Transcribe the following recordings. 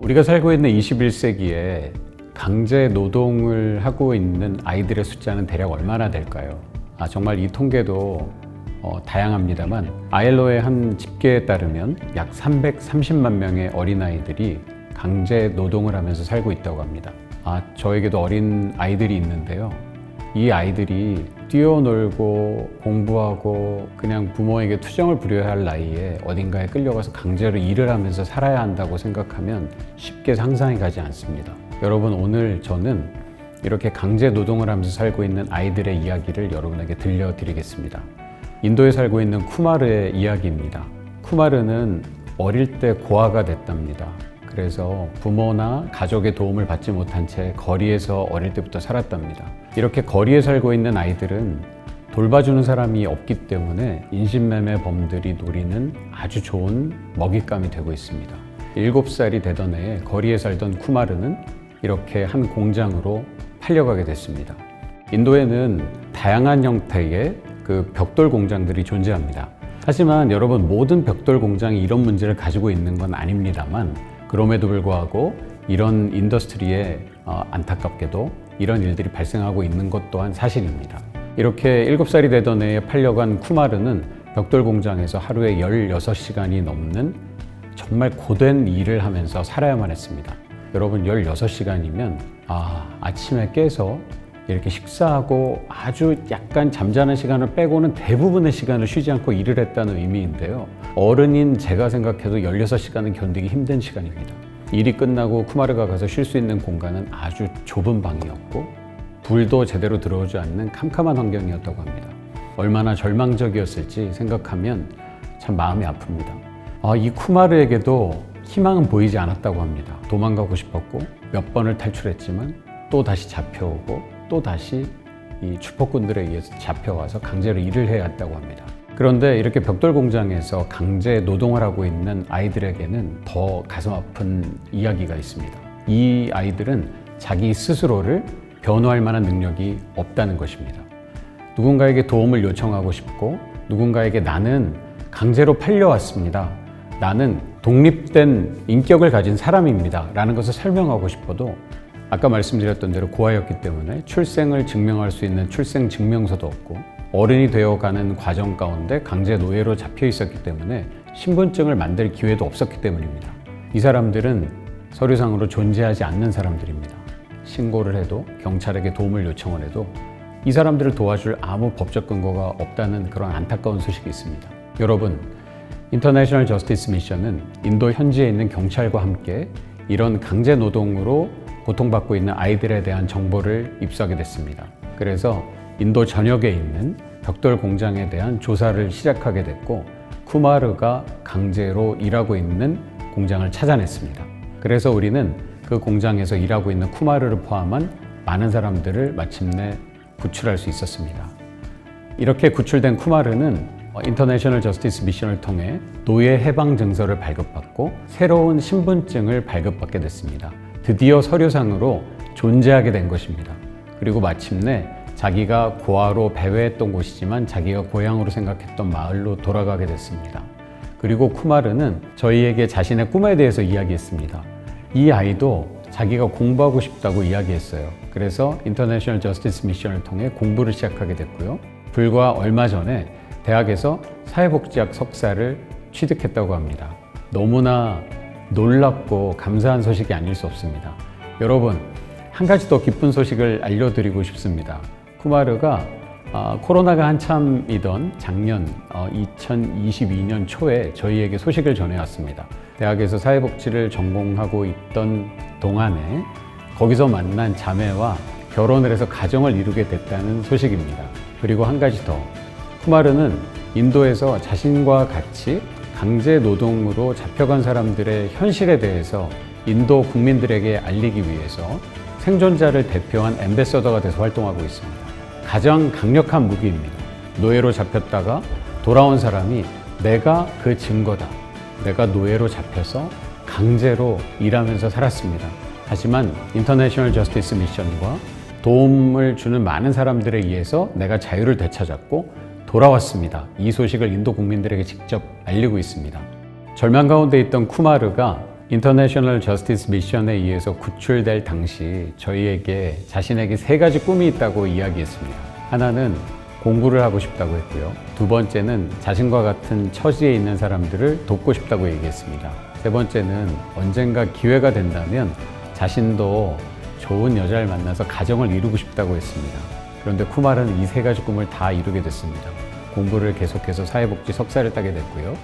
우리가 살고 있는 21세기에 강제 노동을 하고 있는 아이들의 숫자는 대략 얼마나 될까요? 정말 이 통계도 다양합니다만 ILO의 한 집계에 따르면 약 330만 명의 어린아이들이 강제 노동을 하면서 살고 있다고 합니다. 저에게도 어린 아이들이 있는데요. 이 아이들이 뛰어놀고 공부하고 그냥 부모에게 투정을 부려야 할 나이에 어딘가에 끌려가서 강제로 일을 하면서 살아야 한다고 생각하면 쉽게 상상이 가지 않습니다. 여러분, 오늘 저는 이렇게 강제 노동을 하면서 살고 있는 아이들의 이야기를 여러분에게 들려드리겠습니다. 인도에 살고 있는 쿠마르의 이야기입니다. 쿠마르는 어릴 때 고아가 됐답니다. 그래서 부모나 가족의 도움을 받지 못한 채 거리에서 어릴 때부터 살았답니다. 이렇게 거리에 살고 있는 아이들은 돌봐주는 사람이 없기 때문에 인신매매범들이 노리는 아주 좋은 먹잇감이 되고 있습니다. 7살이 되던 해에 거리에 살던 쿠마르는 이렇게 한 공장으로 팔려가게 됐습니다. 인도에는 다양한 형태의 벽돌 공장들이 존재합니다. 하지만 여러분, 모든 벽돌 공장이 이런 문제를 가지고 있는 건 아닙니다만, 그럼에도 불구하고 이런 인더스트리에 안타깝게도 이런 일들이 발생하고 있는 것 또한 사실입니다. 이렇게 7살이 되던 해에 팔려간 쿠마르는 벽돌 공장에서 하루에 16시간이 넘는 정말 고된 일을 하면서 살아야만 했습니다. 여러분, 16시간이면 아침에 깨서 이렇게 식사하고 아주 약간 잠자는 시간을 빼고는 대부분의 시간을 쉬지 않고 일을 했다는 의미인데요. 어른인 제가 생각해도 16시간은 견디기 힘든 시간입니다. 일이 끝나고 쿠마르가 가서 쉴 수 있는 공간은 아주 좁은 방이었고 불도 제대로 들어오지 않는 캄캄한 환경이었다고 합니다. 얼마나 절망적이었을지 생각하면 참 마음이 아픕니다. 이 쿠마르에게도 희망은 보이지 않았다고 합니다. 도망가고 싶었고 몇 번을 탈출했지만 또 다시 잡혀오고 또 다시 이 추폭군들에 의해서 잡혀와서 강제로 일을 해야 했다고 합니다. 그런데 이렇게 벽돌 공장에서 강제 노동을 하고 있는 아이들에게는 더 가슴 아픈 이야기가 있습니다. 이 아이들은 자기 스스로를 변호할 만한 능력이 없다는 것입니다. 누군가에게 도움을 요청하고 싶고 누군가에게 나는 강제로 팔려왔습니다. 나는 독립된 인격을 가진 사람입니다. 라는 것을 설명하고 싶어도 아까 말씀드렸던 대로 고아였기 때문에 출생을 증명할 수 있는 출생 증명서도 없고 어른이 되어가는 과정 가운데 강제 노예로 잡혀 있었기 때문에 신분증을 만들 기회도 없었기 때문입니다. 이 사람들은 서류상으로 존재하지 않는 사람들입니다. 신고를 해도 경찰에게 도움을 요청을 해도 이 사람들을 도와줄 아무 법적 근거가 없다는 그런 안타까운 소식이 있습니다. 여러분, 인터내셔널 저스티스 미션은 인도 현지에 있는 경찰과 함께 이런 강제 노동으로 고통받고 있는 아이들에 대한 정보를 입수하게 됐습니다. 그래서 인도 전역에 있는 벽돌 공장에 대한 조사를 시작하게 됐고 쿠마르가 강제로 일하고 있는 공장을 찾아냈습니다. 그래서 우리는 그 공장에서 일하고 있는 쿠마르를 포함한 많은 사람들을 마침내 구출할 수 있었습니다. 이렇게 구출된 쿠마르는 인터내셔널 저스티스 미션을 통해 노예 해방 증서를 발급받고 새로운 신분증을 발급받게 됐습니다. 드디어 서류상으로 존재하게 된 것입니다. 그리고 마침내 자기가 고아로 배회했던 곳이지만 자기가 고향으로 생각했던 마을로 돌아가게 됐습니다. 그리고 쿠마르는 저희에게 자신의 꿈에 대해서 이야기했습니다. 이 아이도 자기가 공부하고 싶다고 이야기했어요. 그래서 인터내셔널 저스티스 미션을 통해 공부를 시작하게 됐고요. 불과 얼마 전에 대학에서 사회복지학 석사를 취득했다고 합니다. 너무나 놀랍고 감사한 소식이 아닐 수 없습니다. 여러분, 한 가지 더 기쁜 소식을 알려드리고 싶습니다. 쿠마르가 코로나가 한참이던 작년 2022년 초에 저희에게 소식을 전해왔습니다. 대학에서 사회복지를 전공하고 있던 동안에 거기서 만난 자매와 결혼을 해서 가정을 이루게 됐다는 소식입니다. 그리고 한 가지 더, 쿠마르는 인도에서 자신과 같이 강제 노동으로 잡혀간 사람들의 현실에 대해서 인도 국민들에게 알리기 위해서 생존자를 대표한 앰베서더가 돼서 활동하고 있습니다. 가장 강력한 무기입니다. 노예로 잡혔다가 돌아온 사람이 내가 그 증거다. 내가 노예로 잡혀서 강제로 일하면서 살았습니다. 하지만 인터내셔널 저스티스 미션과 도움을 주는 많은 사람들에 의해서 내가 자유를 되찾았고 돌아왔습니다. 이 소식을 인도 국민들에게 직접 알리고 있습니다. 절망 가운데 있던 쿠마르가 인터내셔널 저스티스 미션에 의해서 구출될 당시 저희에게 자신에게 3가지 꿈이 있다고 이야기했습니다. 하나는 공부를 하고 싶다고 했고요. 2번째는 자신과 같은 처지에 있는 사람들을 돕고 싶다고 얘기했습니다. 3번째는 언젠가 기회가 된다면 자신도 좋은 여자를 만나서 가정을 이루고 싶다고 했습니다. 그런데 쿠마르는 이 3가지 꿈을 다 이루게 됐습니다. 공부를 계속해서 사회복지 석사를 따게 됐고요.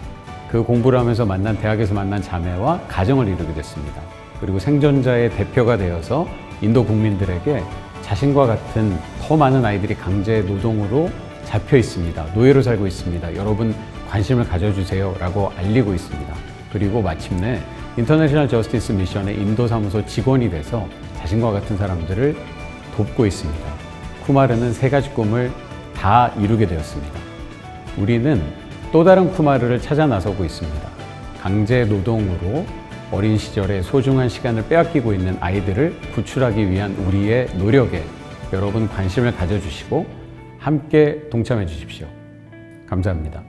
그 공부를 하면서 대학에서 만난 자매와 가정을 이루게 됐습니다. 그리고 생존자의 대표가 되어서 인도 국민들에게 자신과 같은 더 많은 아이들이 강제 노동으로 잡혀 있습니다. 노예로 살고 있습니다. 여러분 관심을 가져주세요 라고 알리고 있습니다. 그리고 마침내 인터내셔널 저스티스 미션의 인도 사무소 직원이 돼서 자신과 같은 사람들을 돕고 있습니다. 쿠마르는 3가지 꿈을 다 이루게 되었습니다. 우리는 또 다른 쿠마르를 찾아 나서고 있습니다. 강제 노동으로 어린 시절의 소중한 시간을 빼앗기고 있는 아이들을 구출하기 위한 우리의 노력에 여러분 관심을 가져주시고 함께 동참해 주십시오. 감사합니다.